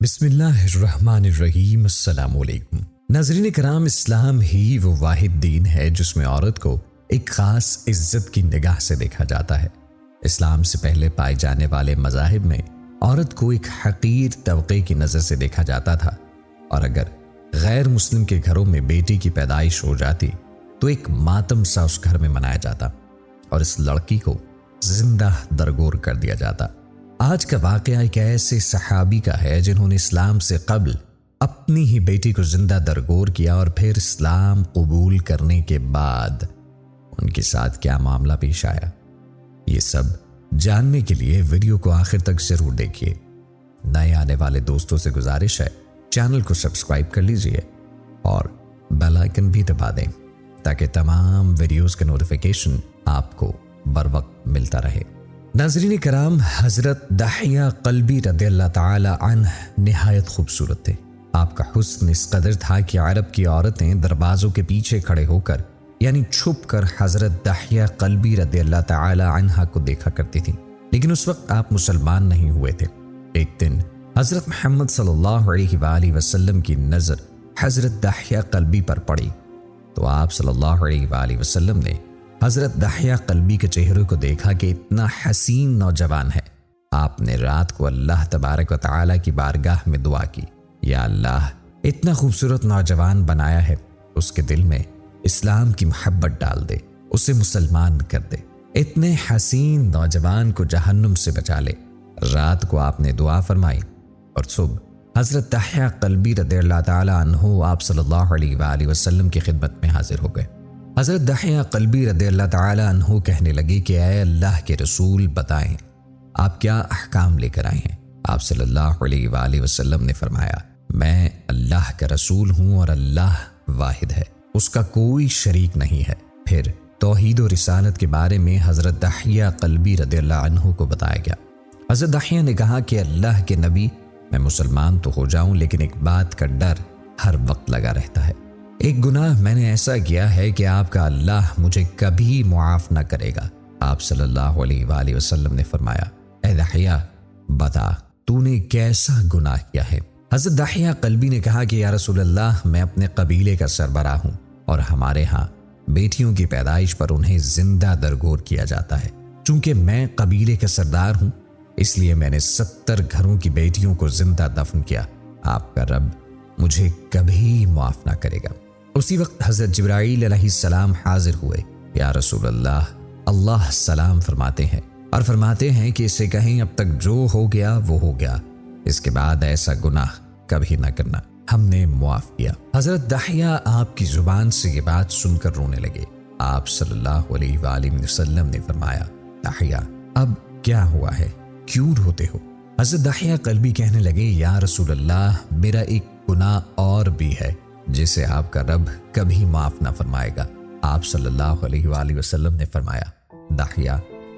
بسم اللہ الرحمن الرحیم۔ السلام علیکم ناظرین کرام، اسلام ہی وہ واحد دین ہے جس میں عورت کو ایک خاص عزت کی نگاہ سے دیکھا جاتا ہے۔ اسلام سے پہلے پائے جانے والے مذاہب میں عورت کو ایک حقیر طبقے کی نظر سے دیکھا جاتا تھا، اور اگر غیر مسلم کے گھروں میں بیٹی کی پیدائش ہو جاتی تو ایک ماتم سا اس گھر میں منایا جاتا اور اس لڑکی کو زندہ درگور کر دیا جاتا۔ آج کا واقعہ ایک ایسے صحابی کا ہے جنہوں نے اسلام سے قبل اپنی ہی بیٹی کو زندہ درگور کیا، اور پھر اسلام قبول کرنے کے بعد ان کے ساتھ کیا معاملہ پیش آیا۔ یہ سب جاننے کے لیے ویڈیو کو آخر تک ضرور دیکھیے۔ نئے آنے والے دوستوں سے گزارش ہے چینل کو سبسکرائب کر لیجئے اور بیل آئیکن بھی دبا دیں تاکہ تمام ویڈیوز کا نوٹیفیکیشن آپ کو بر وقت ملتا رہے۔ ناظرین کرام، حضرت دحیہ قلبی رضی اللہ تعالی عنہ نہایت خوبصورت تھے۔ آپ کا حسن اس قدر تھا کہ عرب کی عورتیں دروازوں کے پیچھے کھڑے ہو کر یعنی چھپ کر حضرت دحیہ قلبی رضی اللہ تعالی عنہ کو دیکھا کرتی تھیں، لیکن اس وقت آپ مسلمان نہیں ہوئے تھے۔ ایک دن حضرت محمد صلی اللہ علیہ وآلہ وسلم کی نظر حضرت دحیہ قلبی پر پڑی تو آپ صلی اللہ علیہ وآلہ وسلم نے حضرت دحیہ قلبی کے چہرے کو دیکھا کہ اتنا حسین نوجوان ہے۔ آپ نے رات کو اللہ تبارک و تعالی کی بارگاہ میں دعا کی، یا اللہ، اتنا خوبصورت نوجوان بنایا ہے، اس کے دل میں اسلام کی محبت ڈال دے، اسے مسلمان کر دے، اتنے حسین نوجوان کو جہنم سے بچا لے۔ رات کو آپ نے دعا فرمائی اور صبح حضرت دحیہ قلبی رضی اللہ تعالی عنہ آپ صلی اللہ علیہ وآلہ وسلم کی خدمت میں حاضر ہو گئے۔ حضرت دحیہ قلبی رضی اللہ تعالی عنہ کہنے لگے کہ اے اللہ کے رسول، بتائیں آپ کیا احکام لے کر آئے ہیں؟ آپ صلی اللہ علیہ وآلہ وسلم نے فرمایا، میں اللہ کا رسول ہوں اور اللہ واحد ہے، اس کا کوئی شریک نہیں ہے۔ پھر توحید و رسالت کے بارے میں حضرت دحیہ قلبی رضی اللہ عنہ کو بتایا گیا۔ حضرت دحیہ نے کہا کہ اللہ کے نبی، میں مسلمان تو ہو جاؤں لیکن ایک بات کا ڈر ہر وقت لگا رہتا ہے۔ ایک گناہ میں نے ایسا کیا ہے کہ آپ کا اللہ مجھے کبھی معاف نہ کرے گا۔ آپ صلی اللہ علیہ وآلہ وسلم نے فرمایا، اے دحیہ، بتا تو نے کیسا گناہ کیا ہے؟ حضرت دحیہ قلبی نے کہا کہ یا رسول اللہ، میں اپنے قبیلے کا سربراہ ہوں اور ہمارے ہاں بیٹیوں کی پیدائش پر انہیں زندہ درگور کیا جاتا ہے۔ چونکہ میں قبیلے کا سردار ہوں اس لیے میں نے 70 گھروں کی بیٹیوں کو زندہ دفن کیا۔ آپ کا رب مجھے کبھی معاف نہ کرے گا۔ اسی وقت حضرت جبرائیل علیہ السلام حاضر ہوئے۔ یا رسول اللہ، اللہ سلام فرماتے ہیں اور فرماتے ہیں کہ اسے کہیں اب تک جو ہو گیا وہ ہو گیا، اس کے بعد ایسا گناہ کبھی نہ کرنا، ہم نے معاف کیا۔ حضرت دحیہ آپ کی زبان سے یہ بات سن کر رونے لگے۔ آپ صلی اللہ علیہ وآلہ وسلم نے فرمایا، دحیہ، اب کیا ہوا ہے، کیوں روتے ہو؟ حضرت دحیہ قلبی کہنے لگے، یا رسول اللہ، میرا ایک گناہ اور بھی ہے جسے آپ کا رب کبھی معاف نہ فرمائے گا۔ آپ صلی اللہ علیہ وآلہ وسلم نے فرمایا، دحیہ،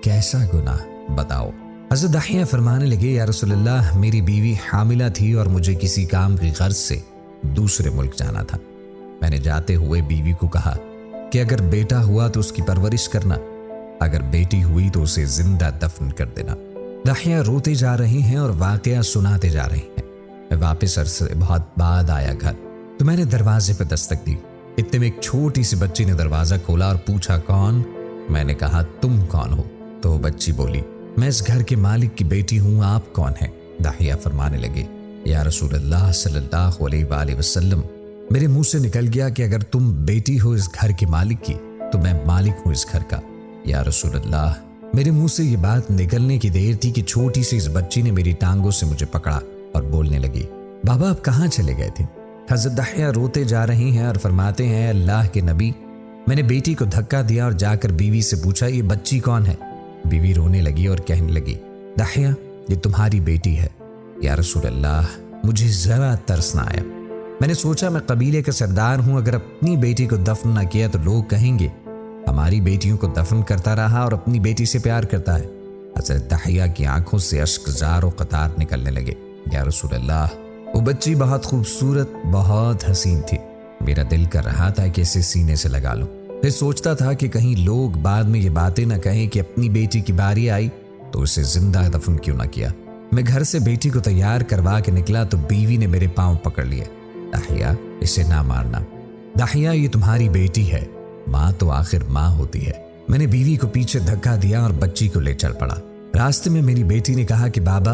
کیسا گناہ بتاؤ؟ حضرت دحیہ فرمانے لگے، یا رسول اللہ، میری بیوی حاملہ تھی اور مجھے کسی کام کی غرض سے دوسرے ملک جانا تھا۔ میں نے جاتے ہوئے بیوی کو کہا کہ اگر بیٹا ہوا تو اس کی پرورش کرنا، اگر بیٹی ہوئی تو اسے زندہ دفن کر دینا۔ دحیہ روتے جا رہے ہیں اور واقعہ سناتے جا رہے ہیں۔ میں واپس عرصے بہت بعد آیا گھر تو میں نے دروازے پہ دستک دی۔ اتنے میں ایک چھوٹی سی بچی نے دروازہ کھولا اور پوچھا، کون؟ میں نے کہا، تم کون ہو؟ تو وہ بچی بولی، میں اس گھر کے مالک کی بیٹی ہوں، آپ کون ہیں؟ دحیہ فرمانے لگے، یا رسول اللہ صلی اللہ علیہ وآلہ وسلم، میرے منہ سے نکل گیا کہ اگر تم بیٹی ہو اس گھر کے مالک کی تو میں مالک ہوں اس گھر کا۔ یا رسول اللہ، میرے منہ سے یہ بات نکلنے کی دیر تھی کہ چھوٹی سی اس بچی نے میری ٹانگوں سے مجھے پکڑا اور بولنے لگی، بابا آپ کہاں چلے گئے تھے؟ حضرت دحیہ روتے جا رہے ہیں اور فرماتے ہیں، اللہ کے نبی، میں نے بیٹی کو دھکا دیا اور جا کر بیوی سے پوچھا، یہ بچی کون ہے؟ بیوی رونے لگی اور کہنے لگی، دحیہ، یہ تمہاری بیٹی ہے۔ یا رسول اللہ، مجھے ذرا ترس نہ آیا۔ میں نے سوچا میں قبیلے کا سردار ہوں، اگر اپنی بیٹی کو دفن نہ کیا تو لوگ کہیں گے ہماری بیٹیوں کو دفن کرتا رہا اور اپنی بیٹی سے پیار کرتا ہے۔ حضرت دحیہ کی آنکھوں سے اشک زار و قطار نکلنے لگے۔ یا رسول اللہ، وہ بچی بہت خوبصورت، بہت حسین تھی، میرا دل کر رہا تھا کہ اسے سینے سے لگا لوں۔ پھر سوچتا تھا کہ کہیں لوگ بعد میں یہ باتیں نہ کہیں کہ اپنی بیٹی کی باری آئی تو اسے زندہ دفن کیوں نہ کیا۔ میں گھر سے بیٹی کو تیار کروا کے نکلا تو بیوی نے میرے پاؤں پکڑ لیے۔ داحیہ، اسے نہ مارنا، داحیہ یہ تمہاری بیٹی ہے، ماں تو آخر ماں ہوتی ہے۔ میں نے بیوی کو پیچھے دھکا دیا اور بچی کو لے چل پڑا۔ راستے میں میری بیٹی نے کہا کہ بابا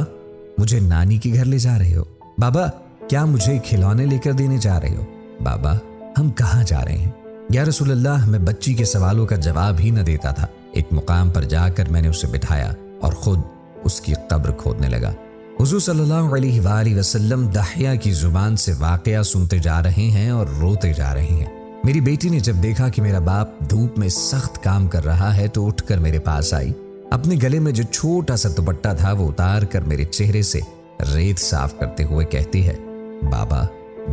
مجھے نانی کے گھر لے جا رہے ہو؟ بابا کیا مجھے کھلونے لے کر دینے جا رہے ہو؟ بابا ہم کہاں جا رہے ہیں؟ یا رسول اللہ، میں بچی کے سوالوں کا جواب ہی نہ دیتا تھا۔ ایک مقام پر جا کر میں نے اسے بٹھایا اور خود اس کی قبر کھودنے لگا۔ حضور صلی اللہ علیہ وآلہ وسلم داحیہ کی زبان سے واقعہ سنتے جا رہے ہیں اور روتے جا رہے ہیں۔ میری بیٹی نے جب دیکھا کہ میرا باپ دھوپ میں سخت کام کر رہا ہے تو اٹھ کر میرے پاس آئی۔ اپنے گلے میں جو چھوٹا سا دوپٹہ تھا وہ اتار کر میرے چہرے سے ریت صاف کرتے ہوئے کہتی ہے، بابا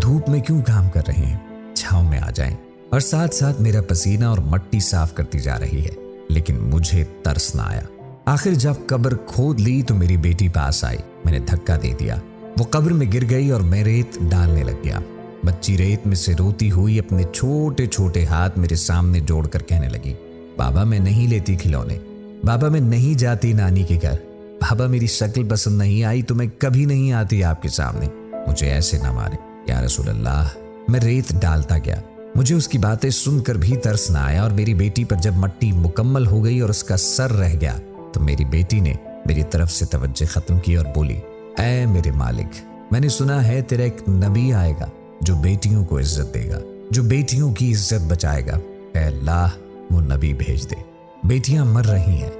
دھوپ میں کیوں کام کر رہے ہیں، چھاؤں میں آ جائیں۔ اور ساتھ ساتھ میرا پسینہ اور مٹی صاف کرتی جا رہی ہے، لیکن مجھے ترس نہ آیا۔ آخر جب قبر کھود لی تو میری بیٹی پاس آئی، میں نے دھکا دے دیا، وہ قبر میں گر گئی اور میں ریت ڈالنے لگ گیا۔ بچی ریت میں سے روتی ہوئی اپنے چھوٹے چھوٹے ہاتھ میرے سامنے جوڑ کر کہنے لگی، بابا میں نہیں لیتی کھلونے، بابا میں نہیں جاتی نانی کے گھر، بابا میری شکل پسند نہیں آئی تو میں کبھی نہیں آتی آپ کے سامنے، مجھے ایسے نہ مارے یا رسول اللہ۔ میں ریت ڈالتا گیا، مجھے اس کی باتیں سن کر بھی ترس نہ آیا، اور میری بیٹی پر جب مٹی مکمل ہو گئی اور اس کا سر رہ گیا تو میری بیٹی نے میری طرف سے توجہ ختم کی اور بولی، اے میرے مالک، میں نے سنا ہے تیرا ایک نبی آئے گا جو بیٹیوں کو عزت دے گا، جو بیٹیوں کی عزت بچائے گا، اے اللہ وہ نبی بھیج دے، بیٹیاں مر رہی ہیں۔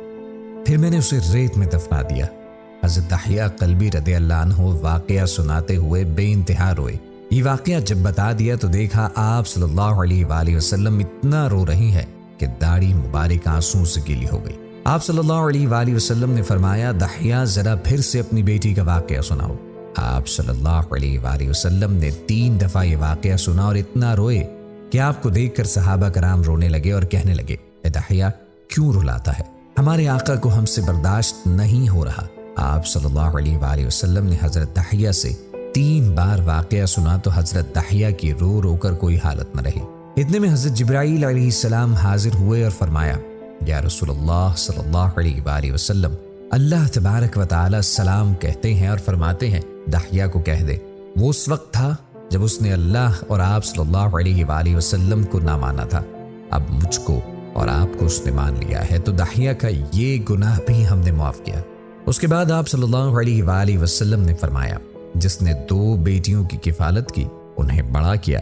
پھر میں نے اسے ریت میں دفنا دیا۔ حضرت داحیہ قلبی رضی اللہ عنہ واقعہ سناتے ہوئے بے انتہا روئے۔ یہ واقعہ جب بتا دیا تو دیکھا آپ صلی اللہ علیہ وآلہ وسلم اتنا رو رہی ہے کہ داڑھی مبارک آنسوں سے گیلی ہو گئی۔ آپ صلی اللہ علیہ وآلہ وسلم نے فرمایا، داحیہ ذرا پھر سے اپنی بیٹی کا واقعہ سناؤ۔ آپ صلی اللہ علیہ وآلہ وسلم نے 3 دفعہ یہ واقعہ سنا اور اتنا روئے کہ آپ کو دیکھ کر صحابہ کرام رونے لگے اور کہنے لگے، اے داحیہ کیوں رلاتا ہے، ہمارے آقا کو ہم سے برداشت نہیں ہو رہا۔ آپ صلی اللہ علیہ وآلہ وسلم نے حضرت داحیہ سے 3 بار واقعہ سنا تو حضرت داحیہ کی رو رو کر کوئی حالت نہ رہی۔ اتنے میں حضرت جبرائیل علیہ السلام حاضر ہوئے اور فرمایا، یا رسول اللہ صلی اللہ علیہ وآلہ وسلم، اللہ تبارک و تعالی سلام کہتے ہیں اور فرماتے ہیں داحیہ کو کہہ دے، وہ اس وقت تھا جب اس نے اللہ اور آپ صلی اللہ علیہ وآلہ وسلم کو نہ مانا تھا، اب مجھ کو اور آپ کو اس نے مان لیا ہے تو داحیہ کا یہ گناہ بھی ہم نے معاف کیا۔ اس کے بعد آپ صلی اللہ علیہ وآلہ وسلم نے فرمایا، جس نے 2 بیٹیوں کی کفالت کی، انہیں بڑا کیا،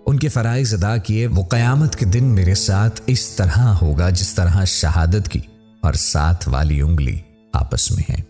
ان کے فرائض ادا کیے، وہ قیامت کے دن میرے ساتھ اس طرح ہوگا جس طرح شہادت کی اور 7 والی انگلی آپس میں ہے۔